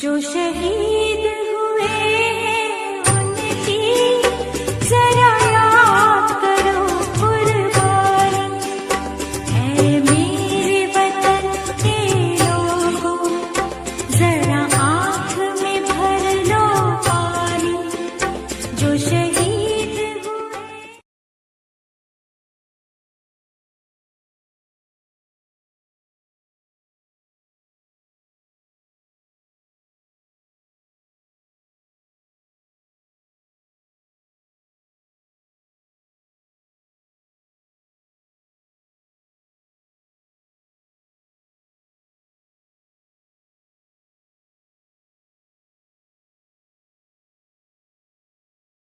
जो शहीद हुए हैं उनकी जरा याद करो कुर्बानी। ऐ मेरे वतन के लोगों, जरा आँख में भर लो पानी। जो शहीद